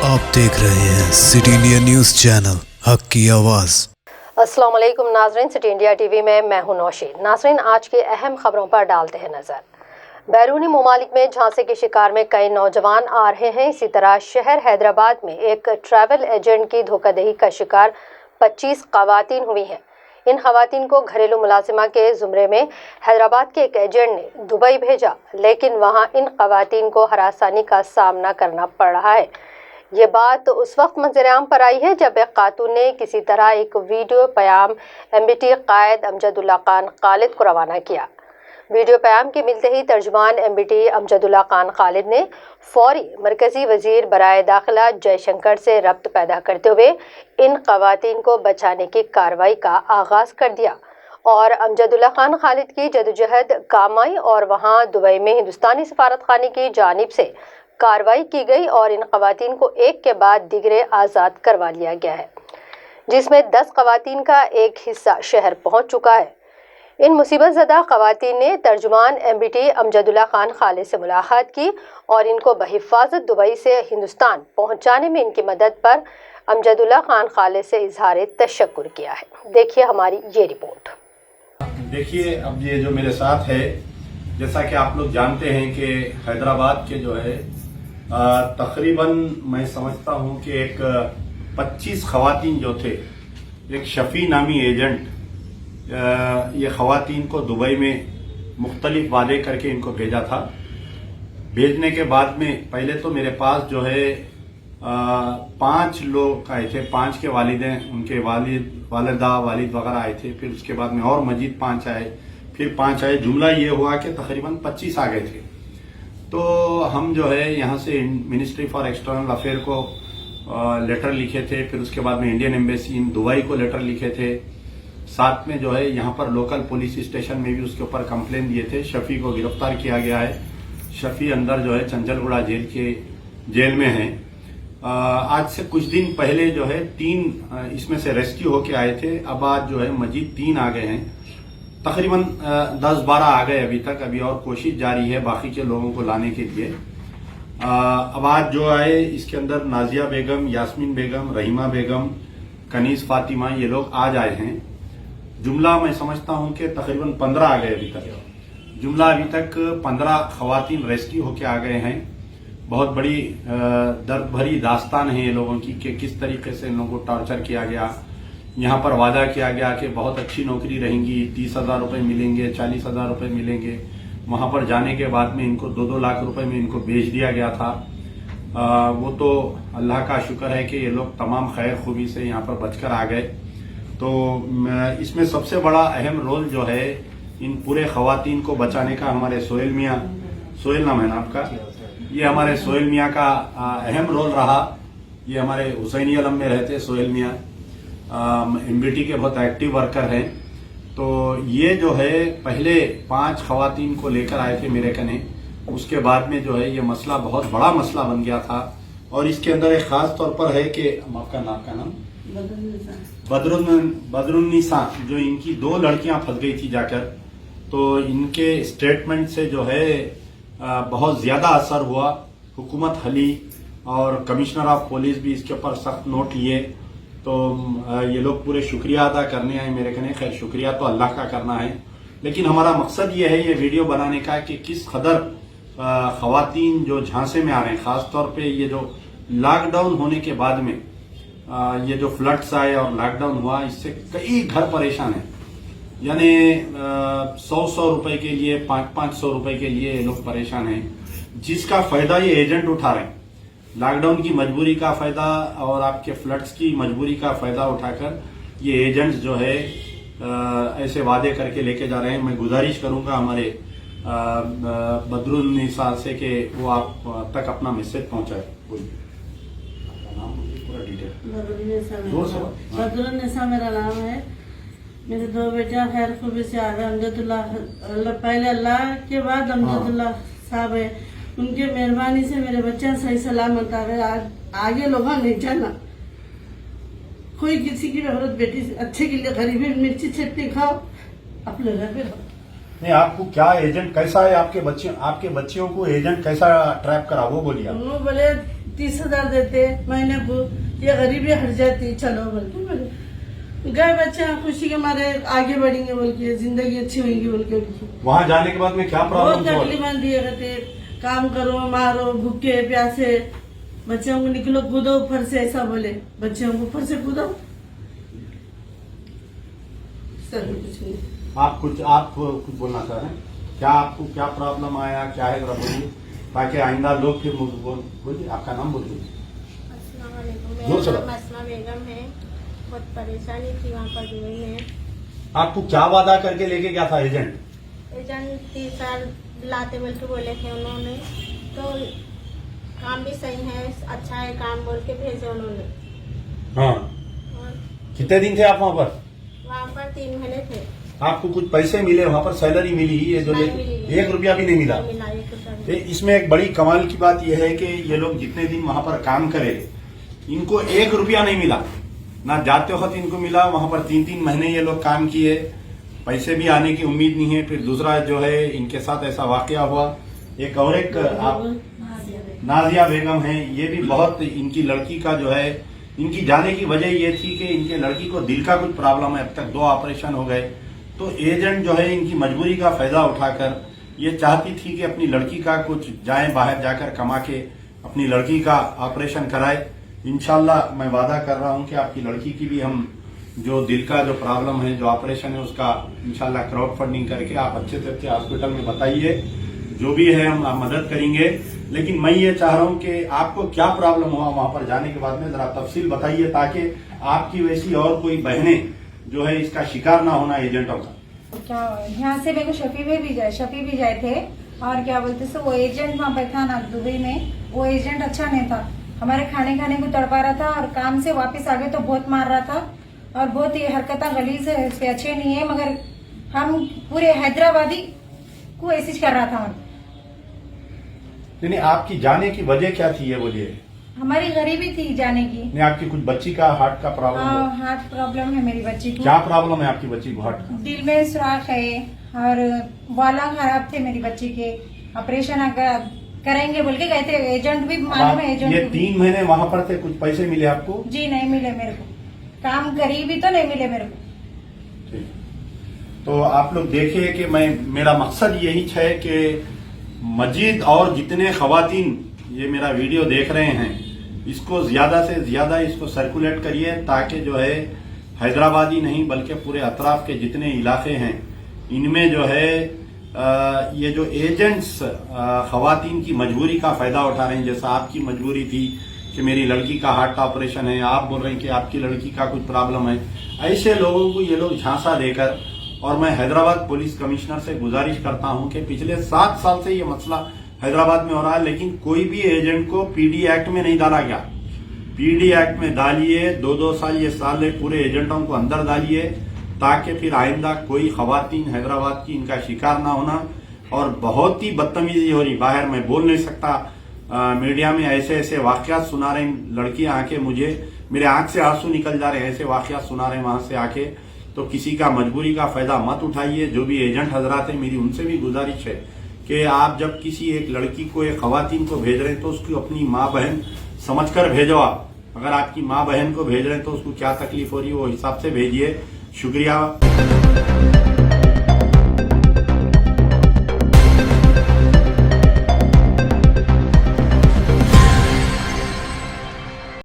आप देख रहे हैं सिटी इंडिया न्यूज चैनल, हक की आवाज। अस्सलाम वालेकुम नाजरीन, सिटी इंडिया टीवी में मैं हूं नौशीन। नाजरीन, आज की अहम खबरों पर डालते हैं नजर। बैरूनी ममालिक में झांसे के शिकार में कई नौजवान आ रहे हैं। इसी तरह शहर हैदराबाद में एक ट्रैवल एजेंट की धोखाधड़ी का शिकार 25 खवातीन हुई हैं। इन खवातीन को घरेलू मुलाजिमा के जुमरे में हैदराबाद के एक एजेंट ने दुबई भेजा, लेकिन वहां इन खवातीन को हरासानी का सामना करना पड़ रहा है। ये बात उस वक्त मंजर-ए-आम पर आई है जब एक खातून ने किसी तरह एक वीडियो पैगाम एमबीटी कायद अमजदुल्ला खान खालिद को रवाना किया। वीडियो पैगाम के मिलते ही तर्जुमान एमबीटी अमजदुल्ला खान खालिद ने फौरी मरकजी वजीर बराए दाखिला जयशंकर से रब्त पैदा करते हुए इन खवातीन को बचाने की कार्रवाई का आगाज कर दिया और अमजदुल्ला खान खालिद की जदोजहद काम आई और वहां दुबई में हिंदुस्तानी सफारतखाने की जानिब से कार्रवाई की गई और इन खवातीन को एक के बाद दिगरे आज़ाद करवा लिया गया है, जिसमें 10 खवातीन का एक हिस्सा शहर पहुंच चुका है। इन मुसीबत ज़दा खवातीन ने तर्जुमान एमबीटी अमजदुल्ला खान खालिद से मुलाकात की और इनको बहिफाजत दुबई से हिंदुस्तान पहुंचाने में इनकी मदद पर अमजदुल्ला खान खालिद से इजहार तशक्कुर किया है। देखिए हमारी ये रिपोर्ट। देखिए, अब ये जो मेरे साथ है, जैसा कि आप लोग जानते हैं कि हैदराबाद के जो है तकरीबन मैं समझता हूं कि एक 25 खवातीन जो थे, एक शफी नामी एजेंट ये खवातीन को दुबई में मुख्तलिफ वादे करके इनको भेजा था। भेजने के बाद में पहले तो मेरे पास जो है 5 लोग आए थे, 5 के वालिदें, उनके वालिदा वालिद वगैरह आए थे। फिर उसके बाद में और मजीद 5 आए, फिर 5 आए। जुमला ये हुआ कि तकरीबन 25 आ गए थे। तो हम जो है यहाँ से मिनिस्ट्री फॉर एक्सटर्नल अफेयर को लेटर लिखे थे, फिर उसके बाद में इंडियन एम्बेसी इन दुबई को लेटर लिखे थे। साथ में जो है यहाँ पर लोकल पुलिस स्टेशन में भी उसके ऊपर कंप्लेन दिए थे। शफी को गिरफ्तार किया गया है। शफी अंदर जो है चंचलगुड़ा जेल में है। आज से कुछ दिन पहले जो है 3 इसमें से रेस्क्यू होके आए थे। अब आज जो है मजीद 3 आ गए हैं। तकरीबन 10-12 आ गए अभी तक। अभी और कोशिश जारी है बाकी के लोगों को लाने के लिए। अब आज जो आए इसके अंदर नाजिया बेगम, यास्मीन बेगम, रहीमा बेगम, कनीज फातिमा, ये लोग आज आए हैं। जुमला मैं समझता हूं कि तकरीबन 15 आ गए अभी तक। जुमला अभी तक 15 खवातीन रेस्क्यू होके आ गए हैं। बहुत बड़ी दर्द भरी दास्तान है ये लोगों की कि किस तरीके से इन लोगों को टॉर्चर किया गया। यहाँ पर वादा किया गया कि बहुत अच्छी नौकरी रहेंगी, 30,000 रुपए मिलेंगे, 40,000 रुपए मिलेंगे। वहां पर जाने के बाद में इनको 2-2 लाख रुपए में इनको बेच दिया गया था। वो तो अल्लाह का शुक्र है कि ये लोग तमाम खैर खूबी से यहाँ पर बचकर आ गए। तो इसमें सबसे बड़ा अहम रोल जो है इन पूरे खवातीन को बचाने का हमारे सोहेल मियाँ, सोहेल नाम है ना आपका, ये हमारे सोहेल मियाँ का अहम रोल रहा। ये हमारे हुसैनी आलम में रहते सोहेल मियाँ, एमबीटी के बहुत एक्टिव वर्कर हैं। तो ये जो है पहले 5 खवातीन को लेकर आए थे मेरे कने। उसके बाद में जो है ये मसला बहुत बड़ा मसला बन गया था और इसके अंदर एक खास तौर पर है कि आपका नाम बदरुन्निसा, जो इनकी 2 लड़कियां फंस गई थी जाकर। तो इनके स्टेटमेंट से जो है बहुत ज्यादा असर हुआ। हुकूमत हली और कमिश्नर ऑफ पुलिस भी इसके ऊपर सख्त नोट लिए। तो ये लोग पूरे शुक्रिया अदा करने आए मेरे कने। खैर, शुक्रिया तो अल्लाह का करना है, लेकिन हमारा मकसद ये है ये वीडियो बनाने का कि किस कदर खवातीन जो झांसे में आ रहे हैं, खासतौर पे ये जो लॉकडाउन होने के बाद में ये जो फ्लड्स आए और लॉकडाउन हुआ, इससे कई घर परेशान हैं। यानी 100-100 रुपए के लिए, 500-500 रुपए के लिए ये लोग परेशान हैं, जिसका फायदा ये एजेंट उठा रहे हैं। लॉकडाउन की मजबूरी का फायदा और आपके फ्लड्स की मजबूरी का फायदा उठाकर ये एजेंट्स जो है ऐसे वादे करके लेके जा रहे हैं। मैं गुजारिश करूंगा हमारे बदरुन्निसा से कि वो आप तक अपना मैसेज पहुंचाए। बदरुन्निसा मेरा नाम है। मेरे 2 बेटियां खैर खूबी से आ गए। अमजदुल्ला पहले अल्लाह के बाद अमजदुल्ला साहब है, उनके मेहरबानी से मेरे बच्चे सही सलामत आ गए। आगे लोग नहीं जाना, कोई किसी की औरत बेटी अच्छे के लिए गरीबी मिर्ची चटनी खाओ, अपने घर पे रहो। नहीं, आपको क्या एजेंट कैसा है? आपके बच्चियों को एजेंट कैसा ट्रैप करा वो बोलिए। वो बोले 30,000 देते महीने को, ये गरीबी हट जाती, चलो बोल के बोले गए बच्चे खुशी के मारे आगे बढ़ेंगे बोल के, जिंदगी अच्छी होगी बोल के। वहाँ जाने के बाद में क्या बहुत प्रॉब्लम हुआ? तकलीफ दिए रहते, काम करो मारो भूखे प्यासे, बच्चों को निकलो कूदो ऊपर से, ऐसा बोले बच्चों को ऊपर से कूदो, सर कुछ नहीं। आप कुछ बोलना चाह रहे हैं क्या? आपको क्या प्रॉब्लम आया, क्या है जरा बोलिए, ताकि आइंदा लोग फिर बोलिए। आपका नाम बोलिए। अस्सलाम वालेकुम, जोर से मेरा बात। नाम अस्मा बेगम है। बहुत परेशानी थी वहाँ पर दुबई में। आपको क्या वादा करके लेके गया था एजेंट? एजेंट 30 साल लाते बोल के बोले थे उन्होंने, तो काम भी सही है, अच्छा है काम बोल के भेजे उन्होंने। हाँ, और कितने दिन थे आप वहाँ पर? वहाँ पर 3 महीने थे। आपको कुछ पैसे मिले वहाँ पर, सैलरी मिली? ये जो नहीं मिली। 1 रुपया भी नहीं मिला? नहीं मिला, 1 रुपया तो भी। इसमें एक बड़ी कमाल की बात यह है कि ये लोग जितने दिन वहाँ पर काम करे, इनको 1 रुपया नहीं मिला। ना जाते वक्त इनको मिला, वहाँ पर 3-3 महीने ये लोग काम किए, पैसे भी आने की उम्मीद नहीं है। फिर दूसरा जो है इनके साथ ऐसा वाकया हुआ। एक और एक आप नाजिया बेगम है, ये भी बहुत, इनकी लड़की का जो है, इनकी जाने की वजह ये थी कि इनके लड़की को दिल का कुछ प्रॉब्लम है, अब तक 2 ऑपरेशन हो गए। तो एजेंट जो है इनकी मजबूरी का फायदा उठाकर ये चाहती थी कि अपनी लड़की का कुछ जाए बाहर जाकर कमा के अपनी लड़की का ऑपरेशन कराए। इंशाल्लाह मैं वादा कर रहा हूं कि आपकी लड़की की भी हम जो दिल का जो प्रॉब्लम है, जो ऑपरेशन है, उसका इंशाल्लाह क्राउड फंडिंग करके आप अच्छे से अच्छे हॉस्पिटल में बताइए, जो भी है हम मदद करेंगे। लेकिन मैं ये चाह रहा हूं कि आपको क्या प्रॉब्लम हुआ वहां पर जाने के बाद में, जरा तफसील बताइए, ताकि आपकी वैसी और कोई बहनें जो है इसका शिकार ना होना एजेंटों का। क्या यहाँ से मेरे को शफी भी जाए थे, और क्या बोलते सो वो एजेंट वहाँ पे था ना दुबई में, वो एजेंट अच्छा नहीं था, हमारे खाने को तड़पा रहा था, और काम से वापस आ गए तो बहुत मार रहा था, और बहुत ही हरकत गलीज है, इसके अच्छे नहीं है। मगर हम पूरे हैदराबादी को ऐसी कर रहा था। नहीं, आपकी जाने की वजह क्या थी ये बोलिए। हमारी गरीबी थी जाने की। नहीं, आपकी कुछ बच्ची का हार्ट का प्रॉब्लम है? हार्ट प्रॉब्लम है मेरी बच्ची को। क्या प्रॉब्लम है आपकी बच्ची को हार्ट का? दिल में सुराख है, और वाला खराब थे मेरी बच्ची के, ऑपरेशन करेंगे बोल के गए थे, एजेंट भी मालूम है। एजेंट ये 3 महीने वहाँ पर थे, कुछ पैसे मिले आपको? जी नहीं मिले मेरे को, काम करी भी तो नहीं मिले मेरे को। ठीक। तो आप लोग देखिए कि मेरा मकसद यही है कि मजीद और जितने खवातीन ये मेरा वीडियो देख रहे हैं, इसको ज्यादा से ज्यादा इसको सर्कुलेट करिए, ताकि जो है हैदराबादी नहीं बल्कि पूरे अतराफ के जितने इलाके हैं इनमें जो है ये जो एजेंट्स खवातीन की मजबूरी का फायदा उठा रहे हैं। जैसा आपकी मजबूरी थी कि मेरी लड़की का हार्ट का ऑपरेशन है, आप बोल रहे हैं कि आपकी लड़की का कुछ प्रॉब्लम है, ऐसे लोगों को ये लोग झांसा देकर। और मैं हैदराबाद पुलिस कमिश्नर से गुजारिश करता हूं कि पिछले 7 साल से ये मसला हैदराबाद में हो रहा है, लेकिन कोई भी एजेंट को पीडी एक्ट में नहीं डाला गया। पीडी एक्ट में डालिए, 2-2 साल ये साल पूरे एजेंटों को अंदर डालिए, ताकि फिर आइंदा कोई खवातीन हैदराबाद की इनका शिकार ना होना। और बहुत ही बदतमीजी हो रही, बाहर मैं बोल नहीं सकता, मीडिया में ऐसे ऐसे वाकयात सुना रहे हैं, लड़कियां आके मुझे, मेरे आंख से आंसू निकल जा रहे हैं, ऐसे वाकयात सुना रहे हैं वहां से आके। तो किसी का मजबूरी का फायदा मत उठाइए। जो भी एजेंट हजरात है, मेरी उनसे भी गुजारिश है कि आप जब किसी एक लड़की को, एक खवातीन को भेज रहे हैं तो उसकी अपनी माँ बहन समझकर भेजो। आप अगर आपकी माँ बहन को भेज रहे हैं तो उसको क्या तकलीफ हो रही है वो हिसाब से भेजिए। शुक्रिया।